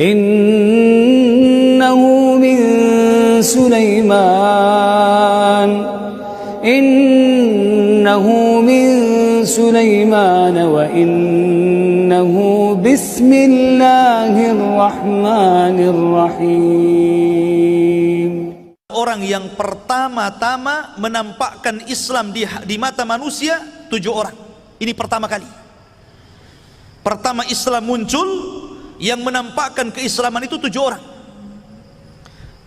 innahu min Sulaiman wa innahu bismillahirrahmanirrahim. Orang yang pertama-tama menampakkan Islam di mata manusia 7 orang. Ini pertama kali. Pertama Islam muncul, yang menampakkan keislaman itu 7 orang.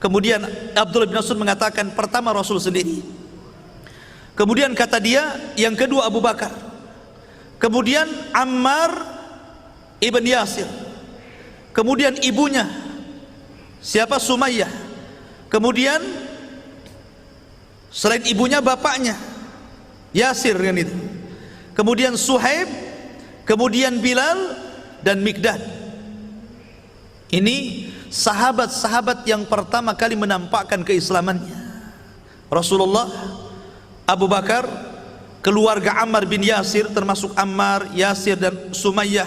Kemudian Abdullah bin Mas'ud mengatakan pertama Rasul sendiri. Kemudian kata dia yang kedua Abu Bakar. Kemudian Ammar ibn Yasir. Kemudian ibunya siapa? Sumayyah. Kemudian selain ibunya bapaknya Yasir kan itu. Kemudian Suhaib, kemudian Bilal dan Mikdad. Ini sahabat-sahabat yang pertama kali menampakkan keislamannya. Rasulullah, Abu Bakar, keluarga Ammar bin Yasir termasuk Ammar, Yasir dan Sumayyah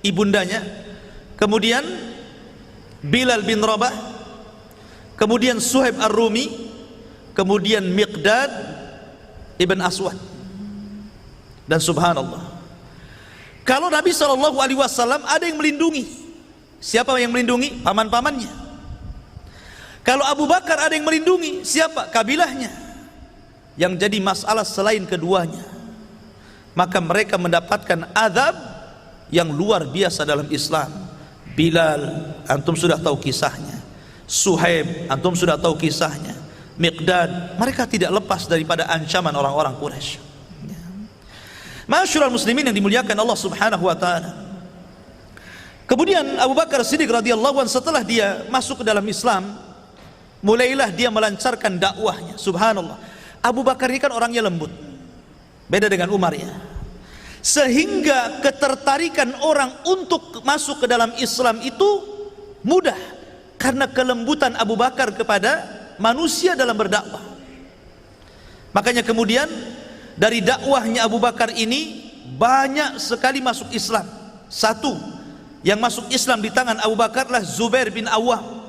ibundanya. Kemudian Bilal bin Rabah, kemudian Suhaib Ar-Rumi, kemudian Miqdad ibn Aswad. Dan subhanallah, kalau Nabi SAW ada yang melindungi. Siapa yang melindungi? Paman-pamannya. Kalau Abu Bakar ada yang melindungi, siapa? Kabilahnya. Yang jadi masalah selain keduanya, maka mereka mendapatkan azab yang luar biasa dalam Islam. Bilal, antum sudah tahu kisahnya. Suhaib, antum sudah tahu kisahnya. Miqdad, mereka tidak lepas daripada ancaman orang-orang Quraisy. Ma'asyiral muslimin yang dimuliakan Allah Subhanahu wa taala. Kemudian Abu Bakar Siddiq radhiyallahu anhu setelah dia masuk ke dalam Islam, mulailah dia melancarkan dakwahnya. Subhanallah. Abu Bakar ini kan orangnya lembut. Beda dengan Umar ya. Sehingga ketertarikan orang untuk masuk ke dalam Islam itu mudah karena kelembutan Abu Bakar kepada manusia dalam berdakwah. Makanya kemudian dari dakwahnya Abu Bakar ini banyak sekali masuk Islam. Satu yang masuk Islam di tangan Abu Bakar adalah Zubair bin Awwam,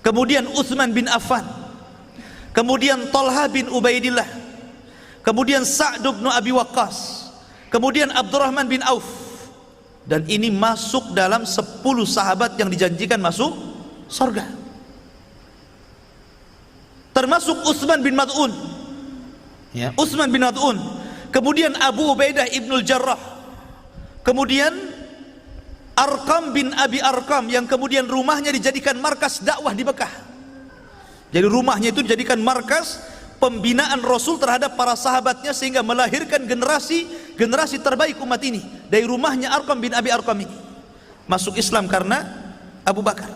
kemudian Utsman bin Affan, kemudian Talha bin Ubaidillah, kemudian Sa'd bin Abi Waqqas, kemudian Abdurrahman bin Auf. Dan ini masuk dalam 10 sahabat yang dijanjikan masuk surga, termasuk Utsman bin Mad'un ya, Utsman bin Mad'un, kemudian Abu Ubaidah ibnul Jarrah, kemudian Arqam bin Abi Arqam yang kemudian rumahnya dijadikan markas dakwah di Mekah. Jadi rumahnya itu dijadikan markas pembinaan Rasul terhadap para sahabatnya sehingga melahirkan generasi terbaik umat ini. Dari rumahnya Arqam bin Abi Arqam ini masuk Islam karena Abu Bakar.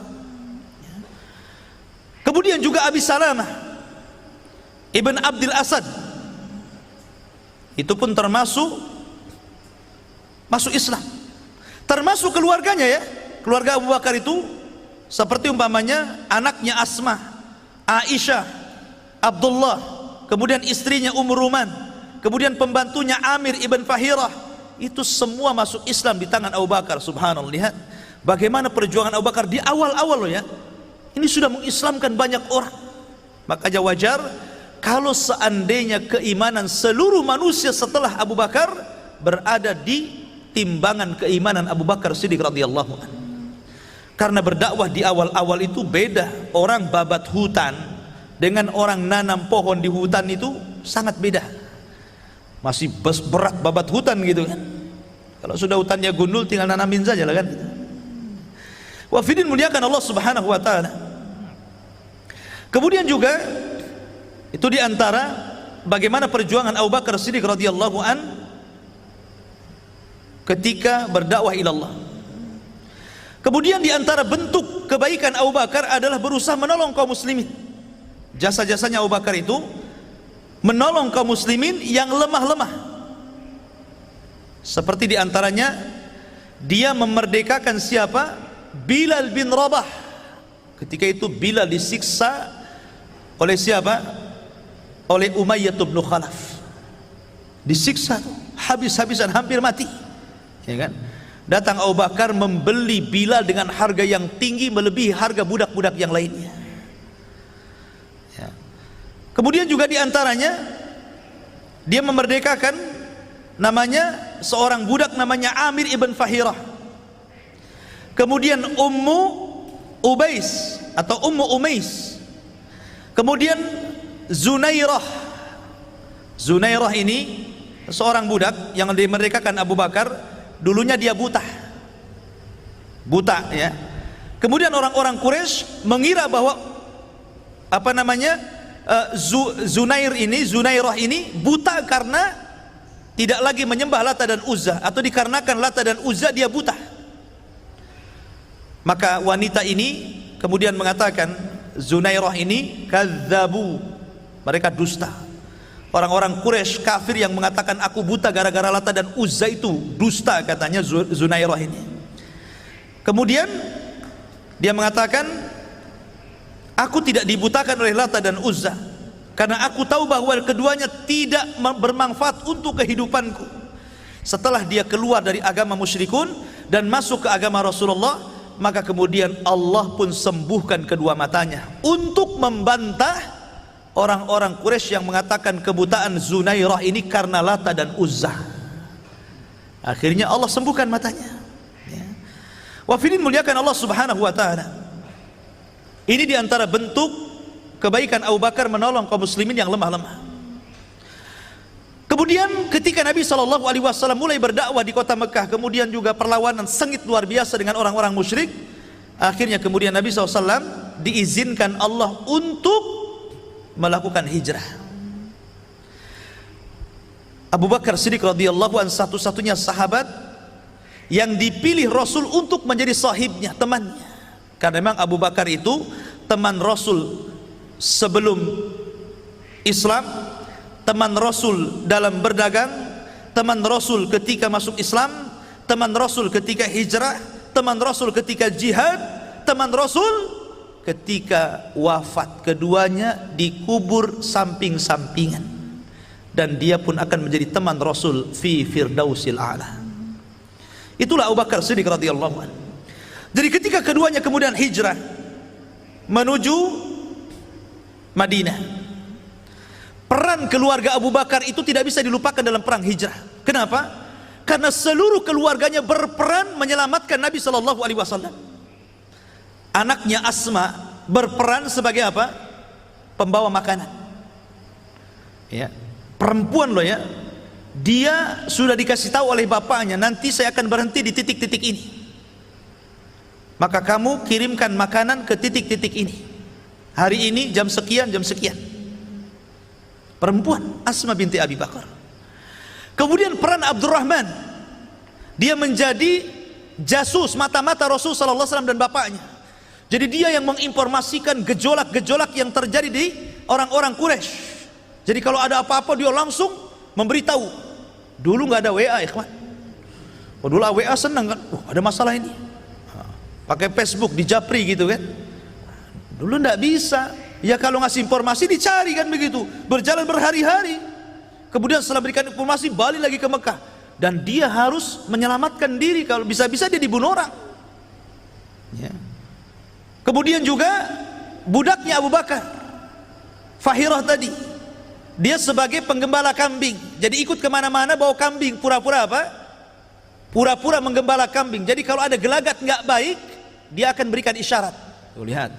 Kemudian juga Abi Salamah Ibn Abdul Asad, itu pun termasuk masuk Islam, termasuk keluarganya ya. Keluarga Abu Bakar itu seperti umpamanya anaknya Asma, Aisyah, Abdullah, kemudian istrinya Ruman, kemudian pembantunya Amir ibn Fahirah, itu semua masuk Islam di tangan Abu Bakar. Subhanallah, lihat bagaimana perjuangan Abu Bakar di awal-awal loh ya. Ini sudah mengislamkan banyak orang. Makanya wajar kalau seandainya keimanan seluruh manusia setelah Abu Bakar berada di timbangan keimanan Abu Bakar Siddiq radhiyallahu anhu. Karena berdakwah di awal-awal itu beda. Orang babat hutan dengan orang nanam pohon di hutan itu sangat beda. Masih berat babat hutan gitu kan. Kalau sudah hutannya gundul tinggal nanamin saja lah kan. Wafidin muliakan Allah Subhanahu wa taala. Kemudian juga itu diantara bagaimana perjuangan Abu Bakar Siddiq radhiyallahu an ketika berdakwah ilallah. Kemudian diantara bentuk kebaikan Abu Bakar adalah berusaha menolong kaum muslimin. Jasa-jasanya Abu Bakar itu menolong kaum muslimin yang lemah-lemah. Seperti diantaranya dia memerdekakan siapa? Bilal bin Rabah. Ketika itu Bilal disiksa oleh siapa? Oleh Umayyah bin Khalaf. Disiksa habis-habisan, hampir mati, ya kan? datang Abu Bakar membeli Bilal dengan harga yang tinggi melebihi harga budak-budak yang lainnya. Ya. Kemudian juga diantaranya dia memerdekakan namanya seorang budak namanya Amir ibn Fahirah. Kemudian Ummu Ubais atau Ummu Umais. Kemudian Zunairah. Zunairah ini seorang budak yang dimerdekakan Abu Bakar. Dulunya dia buta ya. Kemudian orang-orang Quraisy mengira bahwa apa namanya Zunairah ini buta karena tidak lagi menyembah Lata dan Uzza, atau dikarenakan Lata dan Uzza dia buta. Maka wanita ini kemudian mengatakan, Zunairah ini kadzabu, mereka dusta. Orang-orang Quraisy kafir yang mengatakan aku buta gara-gara Lata dan Uzza itu dusta, katanya Zunairah ini. Kemudian dia mengatakan, aku tidak dibutakan oleh Lata dan Uzza karena aku tahu bahwa keduanya tidak bermanfaat untuk kehidupanku. Setelah dia keluar dari agama musyrikun dan masuk ke agama Rasulullah, maka kemudian Allah pun sembuhkan kedua matanya untuk membantah orang-orang Quraisy yang mengatakan kebutaan Zunairah ini karena Lata dan Uzza. Akhirnya Allah sembuhkan matanya. Ya. Wafidin muliakan Allah subhanahu wa ta'ala. Ini diantara bentuk kebaikan Abu Bakar menolong kaum muslimin yang lemah-lemah. Kemudian ketika Nabi SAW mulai berdakwah di kota Mekah, kemudian juga perlawanan sengit luar biasa dengan orang-orang musyrik, akhirnya kemudian Nabi SAW diizinkan Allah untuk melakukan hijrah. Abu Bakar Siddiq radhiyallahu anhu satu-satunya sahabat yang dipilih Rasul untuk menjadi sahibnya, temannya. Karena memang Abu Bakar itu teman Rasul sebelum Islam, teman Rasul dalam berdagang, teman Rasul ketika masuk Islam, teman Rasul ketika hijrah, teman Rasul ketika jihad, teman Rasul ketika wafat. Keduanya dikubur samping-sampingan, dan dia pun akan menjadi teman Rasul fi firdausil a'la. Itulah Abu Bakar Siddiq radhiyallahu anhu. Jadi ketika keduanya kemudian hijrah menuju Madinah, peran keluarga Abu Bakar itu tidak bisa dilupakan dalam perang hijrah. Kenapa? Karena seluruh keluarganya berperan menyelamatkan Nabi sallallahu alaihi wasallam. Anaknya Asma berperan sebagai apa? Pembawa makanan. Ya, perempuan loh ya. Dia sudah dikasih tahu oleh bapaknya, nanti saya akan berhenti di titik-titik ini. Maka kamu kirimkan makanan ke titik-titik ini. Hari ini jam sekian, jam sekian. Perempuan Asma binti Abi Bakar. Kemudian peran Abdurrahman, dia menjadi jasus mata-mata Rasul sallallahu alaihi wasallam dan bapaknya. Jadi dia yang menginformasikan gejolak-gejolak yang terjadi di orang-orang Quraisy. Jadi kalau ada apa-apa dia langsung memberitahu. Dulu nggak ada WA, ikhwan. Oh, dulu WA senang kan? Ada masalah ini. Pakai Facebook, dijapri gitu kan. Dulu nggak bisa. Ya kalau ngasih informasi dicari kan begitu. Berjalan berhari-hari. Kemudian setelah berikan informasi balik lagi ke Mekah. Dan dia harus menyelamatkan diri, kalau bisa-bisa dia dibunuh orang. Ya. Kemudian juga budaknya Abu Bakar, Fahirah tadi, dia sebagai penggembala kambing. Jadi ikut kemana-mana bawa kambing, pura-pura apa? Pura-pura menggembala kambing. Jadi kalau ada gelagat nggak baik, dia akan berikan isyarat. Tuh, lihat.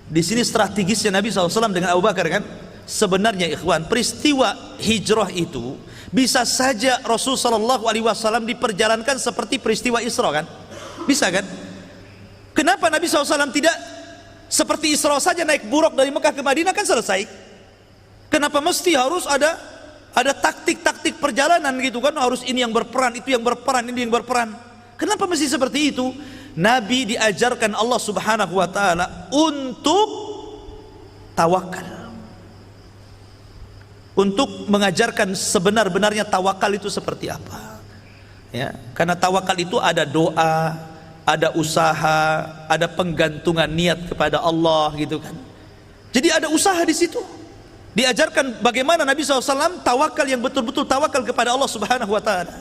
Di sini strategisnya Nabi SAW dengan Abu Bakar kan. Sebenarnya ikhwan, peristiwa hijrah itu bisa saja Rasul SAW diperjalankan seperti peristiwa Isra kan? Bisa kan? Kenapa Nabi SAW tidak seperti Isra saja naik buruk dari Mekah ke Madinah kan selesai? Kenapa mesti harus ada taktik-taktik perjalanan gitu kan? Harus ini yang berperan, itu yang berperan, ini yang berperan. Kenapa mesti seperti itu? Nabi diajarkan Allah Subhanahu wa taala untuk tawakal. Untuk mengajarkan sebenar-benarnya tawakal itu seperti apa. Ya, karena tawakal itu ada doa, ada usaha, ada penggantungan niat kepada Allah gitu kan. Jadi ada usaha di situ. Diajarkan bagaimana Nabi SAW tawakal yang betul-betul tawakal kepada Allah Subhanahu wa taala.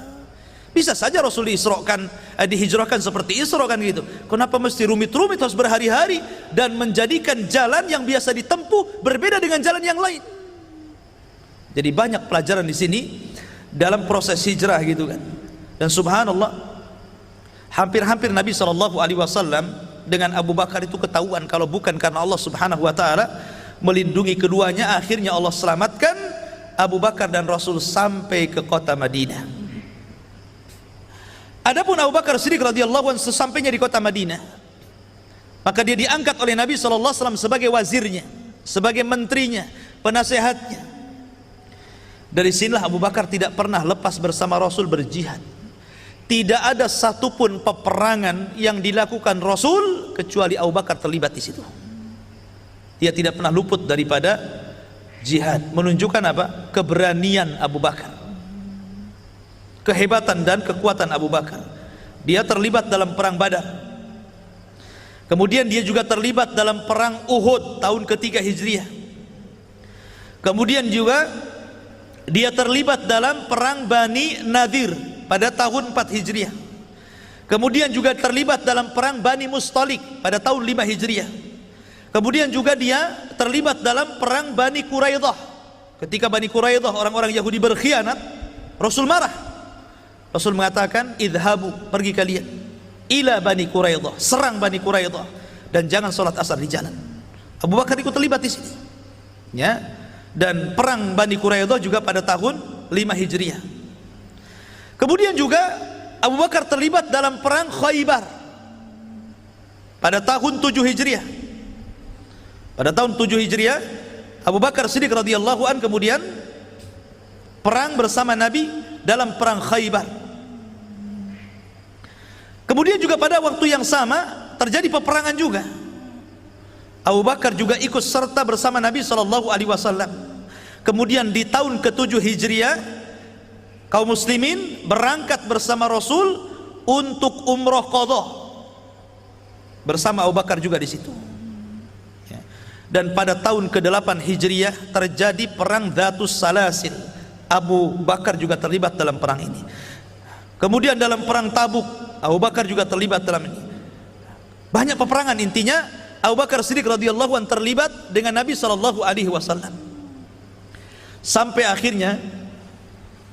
Bisa saja Rasul dihijrahkan seperti Isra kan gitu. Kenapa mesti rumit-rumit harus berhari-hari dan menjadikan jalan yang biasa ditempuh berbeda dengan jalan yang lain? Jadi banyak pelajaran di sini dalam proses hijrah gitu kan. Dan subhanallah, hampir-hampir Nabi SAW dengan Abu Bakar itu ketahuan kalau bukan karena Allah Subhanahu wa taala melindungi keduanya, akhirnya Allah selamatkan Abu Bakar dan Rasul sampai ke kota Madinah. Adapun Abu Bakar Siddiq radhiyallahu anhu sesampainya di kota Madinah, maka dia diangkat oleh Nabi SAW sebagai wazirnya, sebagai menterinya, penasehatnya. Dari sinilah Abu Bakar tidak pernah lepas bersama Rasul berjihad. Tidak ada satupun peperangan yang dilakukan Rasul kecuali Abu Bakar terlibat di situ. Dia tidak pernah luput daripada jihad, menunjukkan apa? Keberanian Abu Bakar, kehebatan dan kekuatan Abu Bakar. Dia terlibat dalam perang Badar. Kemudian dia juga terlibat dalam perang Uhud tahun ketiga Hijriah. Kemudian juga dia terlibat dalam perang Bani Nadir pada tahun 4 Hijriah. Kemudian juga terlibat dalam perang Bani Mustalik pada tahun 5 Hijriah. Kemudian juga dia terlibat dalam perang Bani Quraidah. Ketika Bani Quraidah, orang-orang Yahudi berkhianat, Rasul marah. Rasul mengatakan, idhabu, pergi kalian ila Bani Quraidah, serang Bani Quraidah, dan jangan sholat asar di jalan. Abu Bakar ikut terlibat di sini, ya. Dan perang Bani Quraidah juga pada tahun 5 Hijriah. Kemudian juga Abu Bakar terlibat dalam perang Khaybar pada tahun 7 Hijriah. Pada tahun 7 Hijriah, Abu Bakar Siddiq radhiyallahu an kemudian perang bersama Nabi dalam perang Khaybar. Kemudian juga pada waktu yang sama terjadi peperangan juga. Abu Bakar juga ikut serta bersama Nabi SAW. Kemudian di tahun ke-7 Hijriah, kaum muslimin berangkat bersama Rasul untuk umroh qadha bersama Abu Bakar juga di situ. Dan pada tahun ke-8 Hijriah terjadi perang Dzatus Salasil. Abu Bakar juga terlibat dalam perang ini. Kemudian dalam perang Tabuk, Abu Bakar juga terlibat dalam ini. Banyak peperangan, intinya Abu Bakar Siddiq radhiyallahu anhu terlibat dengan Nabi SAW. Sampai akhirnya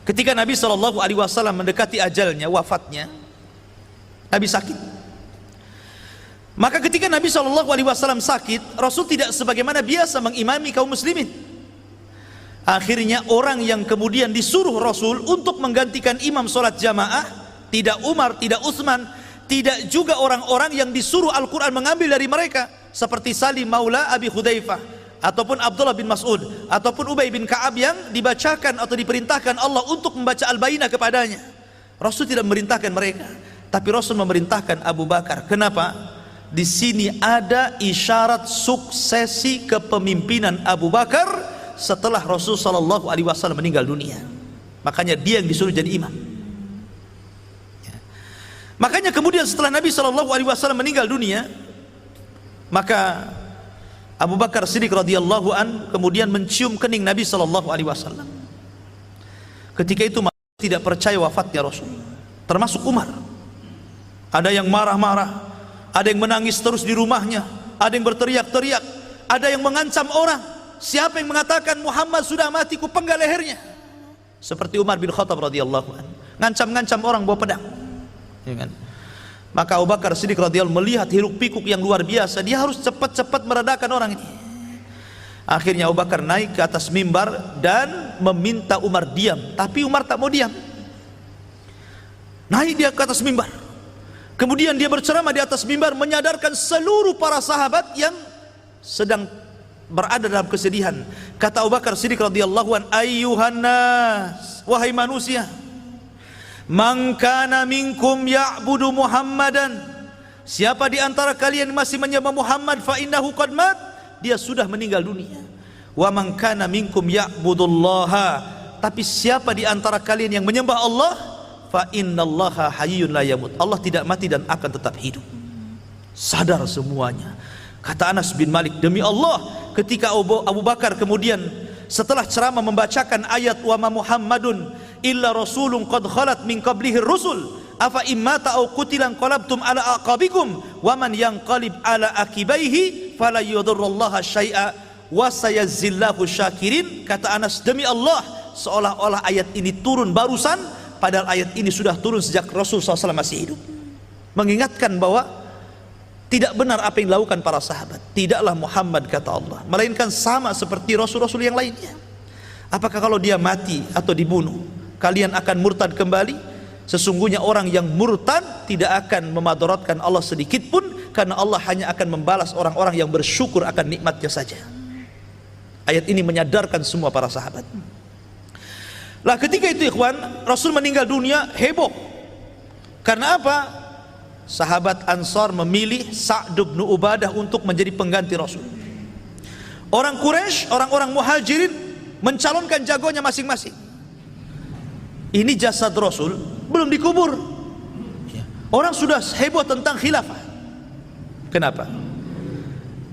ketika Nabi SAW mendekati ajalnya, wafatnya, Nabi sakit. Maka ketika Nabi SAW sakit, Rasul tidak sebagaimana biasa mengimami kaum muslimin. Akhirnya orang yang kemudian disuruh Rasul untuk menggantikan imam sholat jamaah, tidak Umar, tidak Utsman, tidak juga orang-orang yang disuruh Al-Quran mengambil dari mereka, seperti Salim Maula Abi Hudzaifah, ataupun Abdullah bin Mas'ud, ataupun Ubay bin Ka'ab yang dibacakan atau diperintahkan Allah untuk membaca Al-Bayyinah kepadanya. Rasul tidak memerintahkan mereka, tapi Rasul memerintahkan Abu Bakar. Kenapa? Di sini ada isyarat suksesi kepemimpinan Abu Bakar setelah Rasul SAW meninggal dunia. Makanya dia yang disuruh jadi imam. Makanya kemudian setelah Nabi SAW meninggal dunia, maka Abu Bakar Siddiq radhiyallahu an kemudian mencium kening Nabi SAW. Ketika itu tidak percaya wafatnya Rasul, termasuk Umar. Ada yang marah-marah, ada yang menangis terus di rumahnya, ada yang berteriak-teriak, ada yang mengancam orang. Siapa yang mengatakan Muhammad sudah mati, ku penggal lehernya. Seperti Umar bin Khattab radhiyallahu an, ngancam-ngancam orang bawa pedang. Ya kan? Maka Abu Bakar Siddiq radhiyallahu melihat hiruk-pikuk yang luar biasa, dia harus cepat-cepat meredakan orang ini. Akhirnya Abu Bakar naik ke atas mimbar dan meminta Umar diam, tapi Umar tak mau diam. Naik dia ke atas mimbar, kemudian dia berceramah di atas mimbar, menyadarkan seluruh para sahabat yang sedang berada dalam kesedihan. Kata Abu Bakar Siddiq radhiyallahu an, ayyuhan nas, wahai manusia, man kana minkum ya'budu Muhammadan, siapa di antara kalian masih menyembah Muhammad, fa innahu qad mat, dia sudah meninggal dunia. Wa man kana minkum ya'budullaha, tapi siapa di antara kalian yang menyembah Allah, fa innallaha hayyun la yamut, Allah tidak mati dan akan tetap hidup. Sadar semuanya. Kata Anas bin Malik, demi Allah, ketika Abu Bakar kemudian setelah ceramah membacakan ayat wa ma Muhammadun illa rasulun qad khalat min qablihi rusul afa immata aw qutilan qalabtum ala aqabikum wa man yanqalib ala akibaihi fala yadurrullaha syai'a wa sayazillahu syakirin. Kata Anas, demi Allah, seolah-olah ayat ini turun barusan, padahal ayat ini sudah turun sejak Rasul SAW masih hidup, mengingatkan bahwa tidak benar apa yang dilakukan para sahabat. Tidaklah Muhammad, kata Allah, melainkan sama seperti Rasul-Rasul yang lainnya. Apakah kalau dia mati atau dibunuh kalian akan murtad kembali? Sesungguhnya orang yang murtad tidak akan memadaratkan Allah sedikit pun, karena Allah hanya akan membalas orang-orang yang bersyukur akan nikmatnya saja. Ayat ini menyadarkan semua para sahabat. Lah ketika itu ikhwan, Rasul meninggal dunia, heboh. Karena apa? Sahabat Ansar memilih Sa'd bin Ubadah untuk menjadi pengganti Rasul. Orang Quraisy, orang-orang Muhajirin mencalonkan jagonya masing-masing. Ini jasad Rasul belum dikubur. Orang sudah heboh tentang khilafah. Kenapa?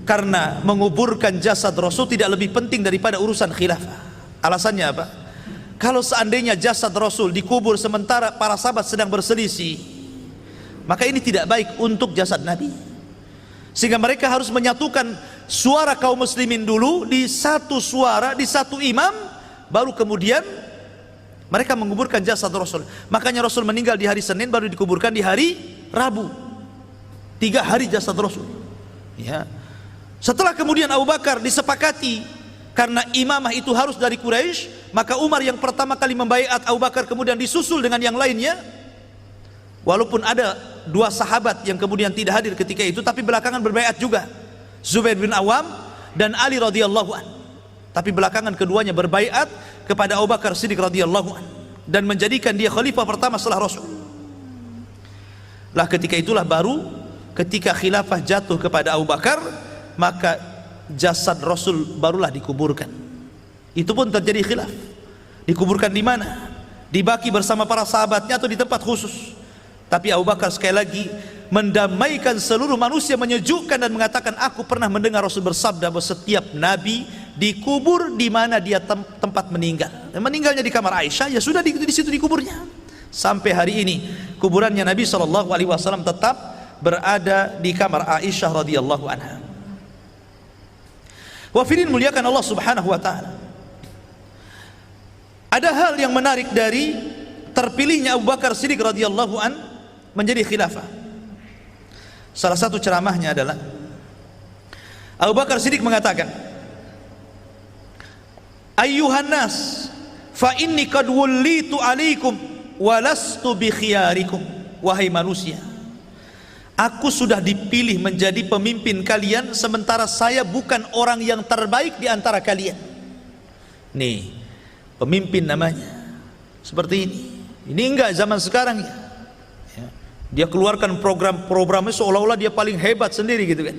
Karena menguburkan jasad Rasul tidak lebih penting daripada urusan khilafah. Alasannya apa? Kalau seandainya jasad Rasul dikubur sementara para sahabat sedang berselisih, maka ini tidak baik untuk jasad Nabi. Sehingga mereka harus menyatukan suara kaum muslimin dulu di satu suara, di satu imam, baru kemudian mereka menguburkan jasad Rasul. Makanya Rasul meninggal di hari Senin, baru dikuburkan di hari Rabu. 3 hari jasad Rasul. Ya. Setelah kemudian Abu Bakar disepakati, karena imamah itu harus dari Quraisy, maka Umar yang pertama kali membaiat Abu Bakar, kemudian disusul dengan yang lainnya. Walaupun ada 2 sahabat yang kemudian tidak hadir ketika itu, tapi belakangan berbaiat juga, Zubair bin Awam dan Ali radhiyallahu an. Tapi belakangan keduanya berbaiat kepada Abu Bakar Siddiq radhiyallahu an dan menjadikan dia khalifah pertama setelah Rasul. Lah ketika itulah baru ketika khilafah jatuh kepada Abu Bakar, maka jasad Rasul barulah dikuburkan. Itu pun terjadi khilaf. Dikuburkan di mana? Dibaki bersama para sahabatnya atau di tempat khusus? Tapi Abu Bakar sekali lagi mendamaikan seluruh manusia, menyejukkan dan mengatakan, aku pernah mendengar Rasul bersabda bahwa setiap nabi dikubur di mana dia tempat meninggal. Dan meninggalnya di kamar Aisyah, ya sudah di situ dikuburnya. Sampai hari ini kuburannya Nabi SAW tetap berada di kamar Aisyah radhiyallahu anha. Wafirin muliakan Allah subhanahu wa ta'ala. Ada hal yang menarik dari terpilihnya Abu Bakar Siddiq radhiyallahu an menjadi khilafah. Salah satu ceramahnya adalah Abu Bakar Siddiq mengatakan, ayyuhan nas fa inni qad wullitu alaikum wa lastu bi khiyarikum. Wahai manusia, aku sudah dipilih menjadi pemimpin kalian, sementara saya bukan orang yang terbaik di antara kalian. Nih, pemimpin namanya seperti ini. Ini enggak zaman sekarang ya. Dia keluarkan program-programnya seolah-olah dia paling hebat sendiri gitu kan.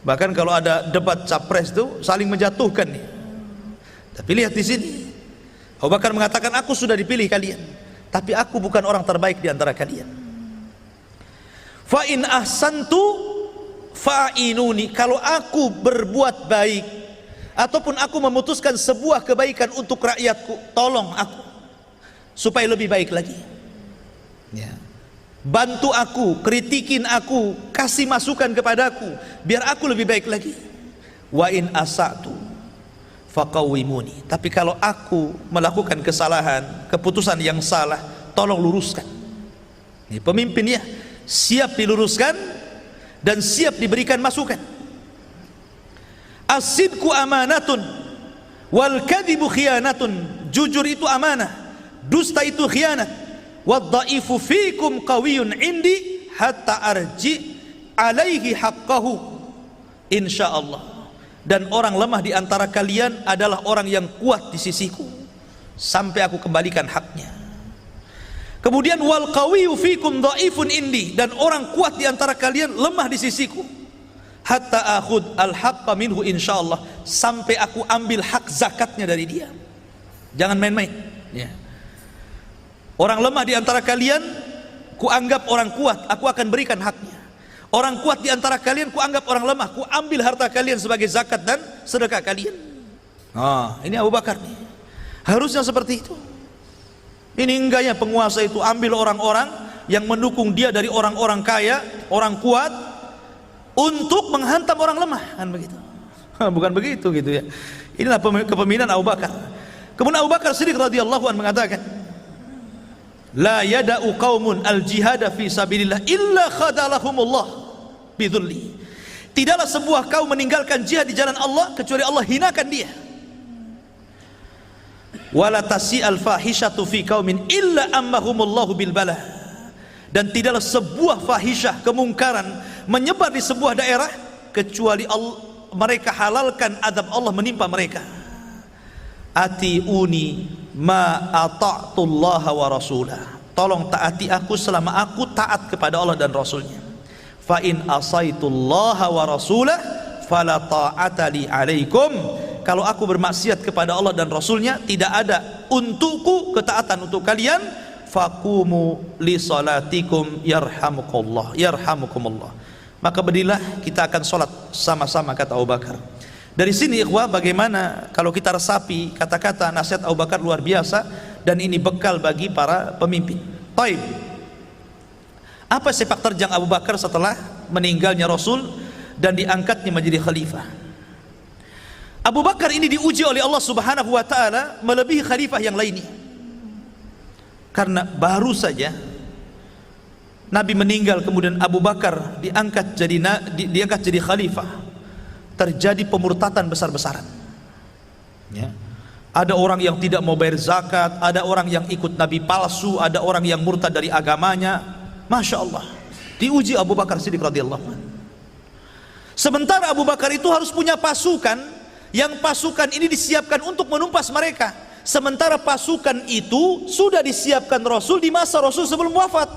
Bahkan kalau ada debat capres itu saling menjatuhkan nih. Tapi lihat di sini, Abu Bakar mengatakan, aku sudah dipilih kalian, tapi aku bukan orang terbaik di antara kalian. Fa in ahsantu fa'inuni, kalau aku berbuat baik ataupun aku memutuskan sebuah kebaikan untuk rakyatku, tolong aku supaya lebih baik lagi. Ya. Bantu aku, kritikin aku, kasih masukan kepadaku biar aku lebih baik lagi. Wa in asatu faqawimuni, tapi kalau aku melakukan kesalahan, keputusan yang salah, tolong luruskan. Ini pemimpinnya siap diluruskan dan siap diberikan masukan. As-sidqu amanatun wal kadhibu khiyanatun, jujur itu amanah, dusta itu khianat. Wad-dha'ifu fikum qawiyyun indi hatta arji alaihi haqqahu insyaallah. Dan orang lemah di antara kalian adalah orang yang kuat di sisiku sampai aku kembalikan haknya. Kemudian wal qawiyyu fikum dhaifun indi, dan orang kuat di antara kalian lemah di sisiku hatta akhud al haqqa minhu insyaallah, sampai aku ambil hak zakatnya dari dia. Jangan main-main ya. Orang lemah di antara kalian kuanggap orang kuat, aku akan berikan haknya. Orang kuat di antara kalian kuanggap orang lemah, ku ambil harta kalian sebagai zakat dan sedekah kalian. Ini Abu Bakar nih. Harusnya seperti itu. Ini enggaknya penguasa itu ambil orang-orang yang mendukung dia dari orang-orang kaya, orang kuat, untuk menghantam orang lemah, kan begitu. Bukan begitu gitu ya. Inilah kepemimpinan Abu Bakar. Kemudian Abu Bakar Siddiq radhiyallahu anhu mengatakan, la yada'u qaumun al-jihada fi sabilillah illa khadalahumullah bidzulli. Tidaklah sebuah kaum meninggalkan jihad di jalan Allah kecuali Allah hinakan dia. Wala tasi'al fahishatu fi qaumin illa ammahumullahu bil bala. Dan tidaklah sebuah fahisyah, kemungkaran menyebar di sebuah daerah kecuali mereka halalkan azab Allah menimpa mereka. Atiuni ma ata'tullaha wa rasulah. Tolong taati aku selama aku taat kepada Allah dan Rasulnya. Fa in asaitullaha wa rasulah fala ta'ata li alaikum. Kalau aku bermaksiat kepada Allah dan Rasulnya, tidak ada untukku ketaatan untuk kalian. Faqumu li salatikum yarhamukallah, yarhamukumullah. Maka berdirilah, kita akan sholat sama-sama, kata Abu Bakar. Dari sini ikhwah, bagaimana kalau kita resapi kata-kata nasihat Abu Bakar luar biasa, dan ini bekal bagi para pemimpin. Taib. Apa sepak terjang Abu Bakar setelah meninggalnya Rasul dan diangkatnya menjadi khalifah? Abu Bakar ini diuji oleh Allah Subhanahu wa taala melebihi khalifah yang lainnya. Karena baru saja Nabi meninggal, kemudian Abu Bakar diangkat jadi khalifah, terjadi pemurtatan besar-besaran. Ya. Ada orang yang tidak mau bayar zakat, ada orang yang ikut nabi palsu, ada orang yang murtad dari agamanya. Masya Allah, diuji Abu Bakar Siddiq radhiyallahu anhu. Sementara Abu Bakar itu harus punya pasukan, yang pasukan ini disiapkan untuk menumpas mereka. Sementara pasukan itu sudah disiapkan Rasul di masa Rasul sebelum wafat,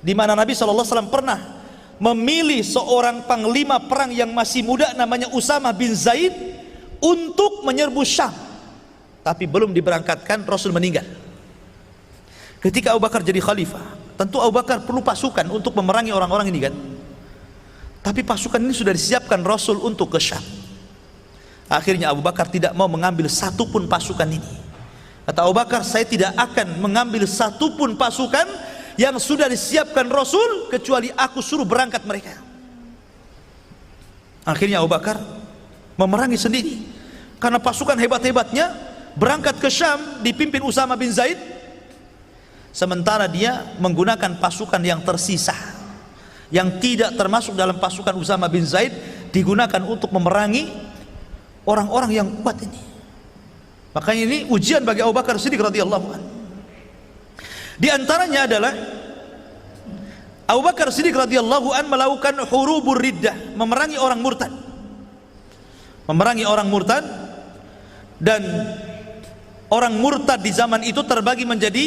di mana Nabi SAW pernah memilih seorang panglima perang yang masih muda namanya Usamah bin Zaid untuk menyerbu Syam, tapi belum diberangkatkan, Rasul meninggal. Ketika Abu Bakar jadi khalifah, tentu Abu Bakar perlu pasukan untuk memerangi orang-orang ini kan. Tapi pasukan ini sudah disiapkan Rasul untuk ke Syam. Akhirnya Abu Bakar tidak mau mengambil satupun pasukan ini. Kata Abu Bakar, saya tidak akan mengambil satupun pasukan yang sudah disiapkan Rasul kecuali aku suruh berangkat mereka. Akhirnya Abu Bakar memerangi sendiri, karena pasukan hebat-hebatnya berangkat ke Syam dipimpin Usamah bin Zaid, sementara dia menggunakan pasukan yang tersisa, yang tidak termasuk dalam pasukan Usamah bin Zaid, digunakan untuk memerangi orang-orang yang kuat ini. Makanya ini ujian bagi Abu Bakar Siddiq radhiyallahu anhu. Di antaranya adalah Abu Bakar Siddiq radhiyallahu anhu melakukan hurubur riddah, memerangi orang murtad. Memerangi orang murtad, dan orang murtad di zaman itu terbagi menjadi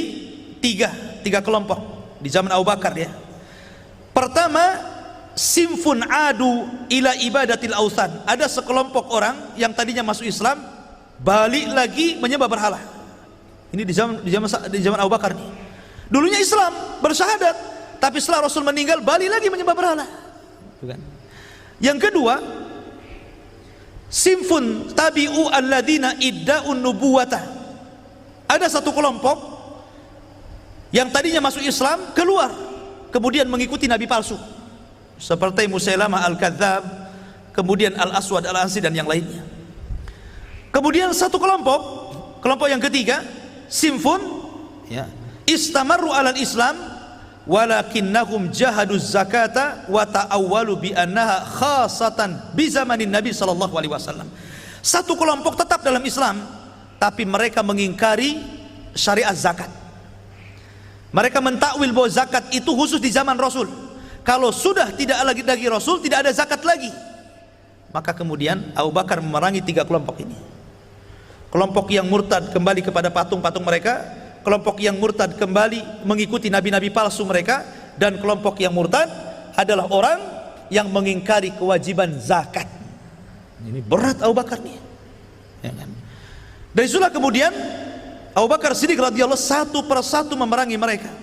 tiga kelompok di zaman Abu Bakar ya. Pertama, simfun adu ila ibadatil ausan. Ada sekelompok orang yang tadinya masuk Islam balik lagi menyembah berhala. Ini di zaman Abu Bakar nih. Dulunya Islam, bersyahadat, tapi setelah Rasul meninggal balik lagi menyembah berhala. Bukan. Yang kedua, simfun tabi'u alladina idda'un nubuwata. Ada satu kelompok yang tadinya masuk Islam keluar, kemudian mengikuti nabi palsu, seperti Musailamah al-Kadzab, kemudian Al-Aswad al-Ansi dan yang lainnya. Kemudian satu kelompok yang ketiga, simfun ya, istamarru alal Islam walakinnahum jahaduz zakata wa ta'awwalu bi annaha khasatan bi zamanin Nabi sallallahu alaihi wasallam. Satu kelompok tetap dalam Islam, tapi mereka mengingkari syariat zakat. Mereka mentakwil bahwa zakat itu khusus di zaman Rasul. Kalau sudah tidak lagi Rasul, tidak ada zakat lagi. Maka kemudian Abu Bakar memerangi tiga kelompok ini. Kelompok yang murtad kembali kepada patung-patung mereka, kelompok yang murtad kembali mengikuti nabi-nabi palsu mereka, dan kelompok yang murtad adalah orang yang mengingkari kewajiban zakat. Ini berat Abu Bakar nih. Ya kan? Dari itulah kemudian Abu Bakar Siddiq radhiyallahu satu persatu memerangi mereka.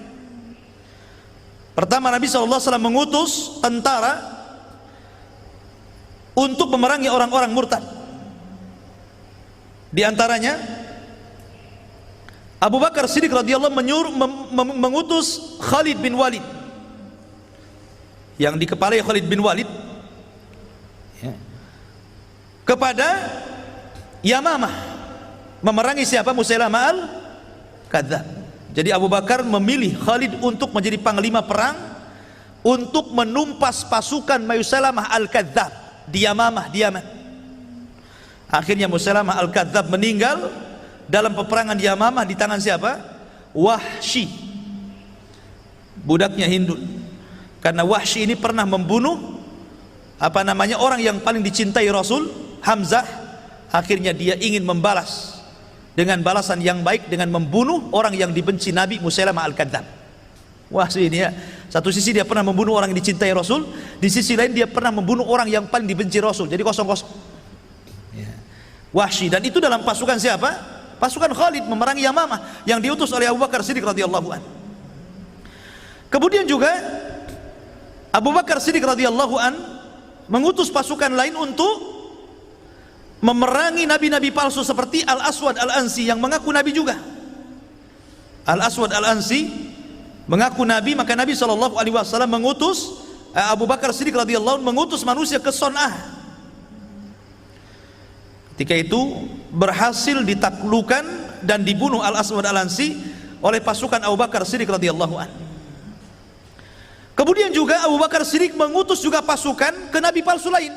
Pertama, Nabi SAW mengutus tentara untuk memerangi orang-orang murtad. Di antaranya Abu Bakar Siddiq radhiyallahu mengutus Khalid bin Walid, yang dikepalai Khalid bin Walid, ya, kepada Yamamah, memerangi siapa? Musailamah al-Kadzdzab. Jadi Abu Bakar memilih Khalid untuk menjadi panglima perang untuk menumpas pasukan Musailamah al-Kadzdzab di Yamamah, di Yaman. Akhirnya Musailamah al-Kadzdzab meninggal dalam peperangan di Yamamah di tangan siapa? Wahsy, budaknya Hindul. Karena Wahsy ini pernah membunuh orang yang paling dicintai Rasul, Hamzah. Akhirnya dia ingin membalas dengan balasan yang baik dengan membunuh orang yang dibenci Nabi, Musailamah al-Kadzdzab. Wahsy ini ya, satu sisi dia pernah membunuh orang yang dicintai Rasul, di sisi lain dia pernah membunuh orang yang paling dibenci Rasul. Jadi kosong-kosong. Wahsy, dan itu dalam pasukan siapa? Pasukan Khalid memerangi Yamamah yang diutus oleh Abu Bakar Siddiq radhiyallahu an. Kemudian juga Abu Bakar Siddiq radhiyallahu an mengutus pasukan lain untuk memerangi nabi-nabi palsu seperti Al-Aswad Al-Ansi yang mengaku nabi juga. Al-Aswad Al-Ansi mengaku nabi, maka Nabi SAW mengutus Abu Bakar Siddiq radhiyallahu an mengutus manusia ke Son'ah. Ketika itu berhasil ditaklukkan dan dibunuh Al-Aswad Al-Ansi oleh pasukan Abu Bakar Siddiq radhiyallahu an. Kemudian juga Abu Bakar Siddiq mengutus juga pasukan ke nabi palsu lain.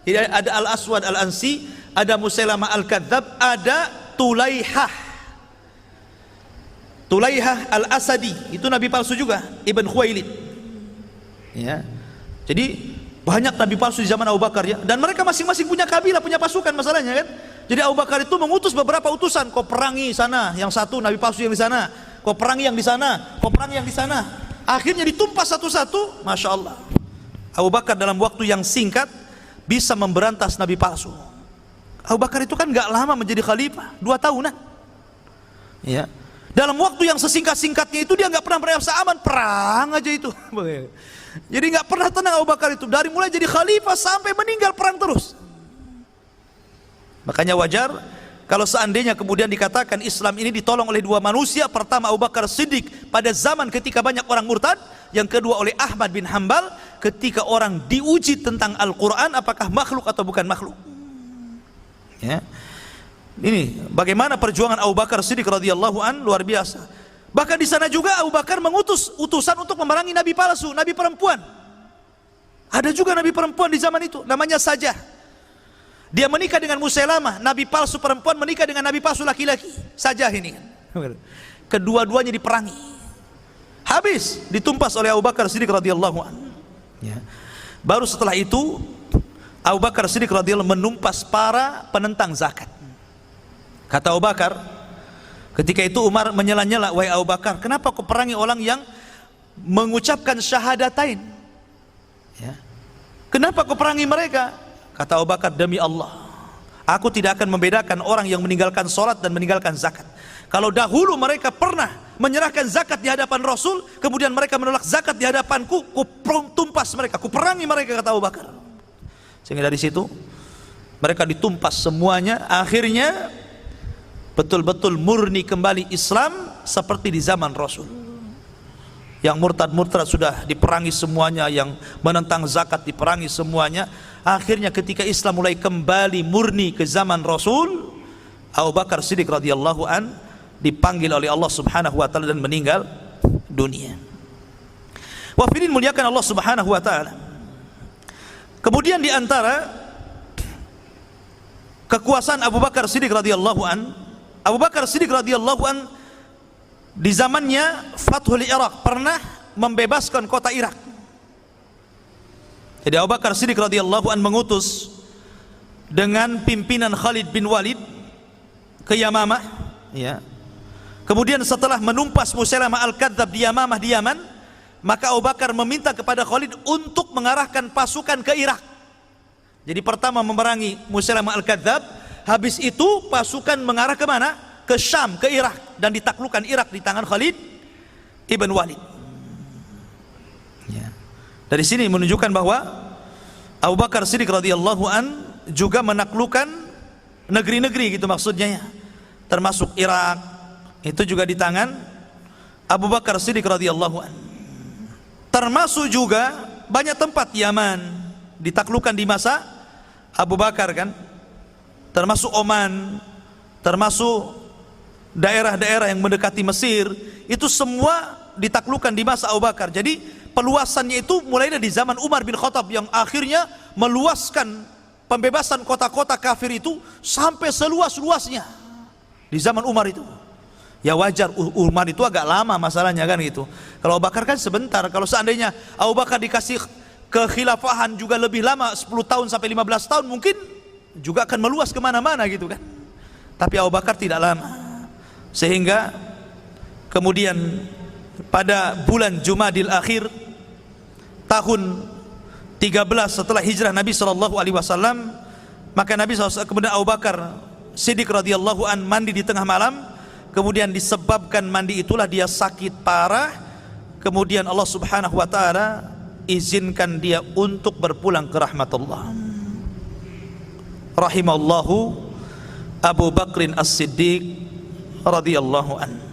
Jadi ada Al-Aswad Al-Ansi, ada Musailamah al-Kadzdzab, ada Tulaihah Al-Asadi, itu nabi palsu juga, Ibn Khuwailid. Ya. Jadi banyak nabi palsu di zaman Abu Bakar ya, dan mereka masing-masing punya kabilah, punya pasukan masalahnya kan. Jadi Abu Bakar itu mengutus beberapa utusan, kau perangi sana, yang satu nabi palsu yang di sana, kau perangi yang di sana, kau perangi yang di sana. Akhirnya ditumpas satu-satu, masya Allah. Abu Bakar dalam waktu yang singkat bisa memberantas nabi palsu. Abu Bakar itu kan gak lama menjadi khalifah, 2 tahunan. Ya. Dalam waktu yang sesingkat-singkatnya itu dia gak pernah merasa aman, perang aja itu. Jadi gak pernah tenang Abu Bakar itu, dari mulai jadi khalifah sampai meninggal perang terus. Makanya wajar kalau seandainya kemudian dikatakan Islam ini ditolong oleh 2 manusia. Pertama Abu Bakar Siddiq pada zaman ketika banyak orang murtad, yang kedua oleh Ahmad bin Hanbal ketika orang diuji tentang Al-Quran apakah makhluk atau bukan makhluk. Ya. Ini bagaimana perjuangan Abu Bakar Siddiq radhiyallahu an, luar biasa. Bahkan di sana juga Abu Bakar mengutus utusan untuk memerangi nabi palsu, nabi perempuan. Ada juga nabi perempuan di zaman itu, namanya Sajah. Dia menikah dengan Musailamah, nabi palsu perempuan menikah dengan nabi palsu laki-laki. Sajah ini. Kedua-duanya diperangi. Habis ditumpas oleh Abu Bakar Siddiq radhiyallahu an. Ya. Baru setelah itu Abu Bakar Siddiq radhiyallahu menumpas para penentang zakat. Kata Abu Bakar, ketika itu Umar menyela-nyela, wahai Abu Bakar, kenapa kau perangi orang yang mengucapkan syahadatain? Ya. Kenapa kau perangi mereka? Kata Abu Bakar, demi Allah, aku tidak akan membedakan orang yang meninggalkan sholat dan meninggalkan zakat. Kalau dahulu mereka pernah menyerahkan zakat di hadapan Rasul, kemudian mereka menolak zakat di hadapanku, ku tumpas mereka, ku perangi mereka, kata Abu Bakar. Sehingga dari situ mereka ditumpas semuanya. Akhirnya betul-betul murni kembali Islam seperti di zaman Rasul. Yang murtad-murtad sudah diperangi semuanya, yang menentang zakat diperangi semuanya. Akhirnya ketika Islam mulai kembali murni ke zaman Rasul, Abu Bakar Siddiq radhiyallahu an dipanggil oleh Allah Subhanahu wa taala dan meninggal dunia. Wafidin muliakan Allah Subhanahu wa taala. Kemudian di antara kekuasaan Abu Bakar Siddiq radhiyallahu an, Abu Bakar Siddiq radhiyallahu an di zamannya Fathul Iraq pernah membebaskan kota Irak. Jadi Abu Bakar Siddiq radhiyallahu an mengutus dengan pimpinan Khalid bin Walid ke Yamamah, ya. Kemudian setelah menumpas Musailamah al-Kadzdzab di Yamamah di Yaman, maka Abu Bakar meminta kepada Khalid untuk mengarahkan pasukan ke Irak. Jadi pertama memerangi Musailamah al-Kadzdzab, habis itu pasukan mengarah ke mana? Ke Syam, ke Irak, dan ditaklukkan Irak di tangan Khalid ibn Walid. Ya. Dari sini menunjukkan bahwa Abu Bakar Siddiq radhiyallahu an juga menaklukkan negeri-negeri gitu maksudnya ya. Termasuk Irak, itu juga di tangan Abu Bakar Siddiq radhiyallahu an. Termasuk juga banyak tempat Yaman ditaklukkan di masa Abu Bakar kan, termasuk Oman, termasuk daerah-daerah yang mendekati Mesir, itu semua ditaklukkan di masa Abu Bakar. Jadi peluasannya itu mulai dari zaman Umar bin Khattab yang akhirnya meluaskan pembebasan kota-kota kafir itu sampai seluas-luasnya di zaman Umar itu. Ya wajar, Umar itu agak lama masalahnya kan gitu. Kalau Abu Bakar kan sebentar. Kalau seandainya Abu Bakar dikasih kekhilafahan juga lebih lama, 10 tahun sampai 15 tahun, mungkin juga akan meluas kemana-mana gitu kan. Tapi Abu Bakar tidak lama, sehingga kemudian pada bulan Jumadil Akhir tahun 13 setelah hijrah Nabi SAW, maka Nabi SAW, kemudian Abu Bakar Siddiq radhiyallahu an mandi di tengah malam. Kemudian disebabkan mandi itulah dia sakit parah. Kemudian Allah Subhanahu wa taala izinkan dia untuk berpulang ke rahmatullah. Rahimallahu Abu Bakrin As-Siddiq radhiyallahu an.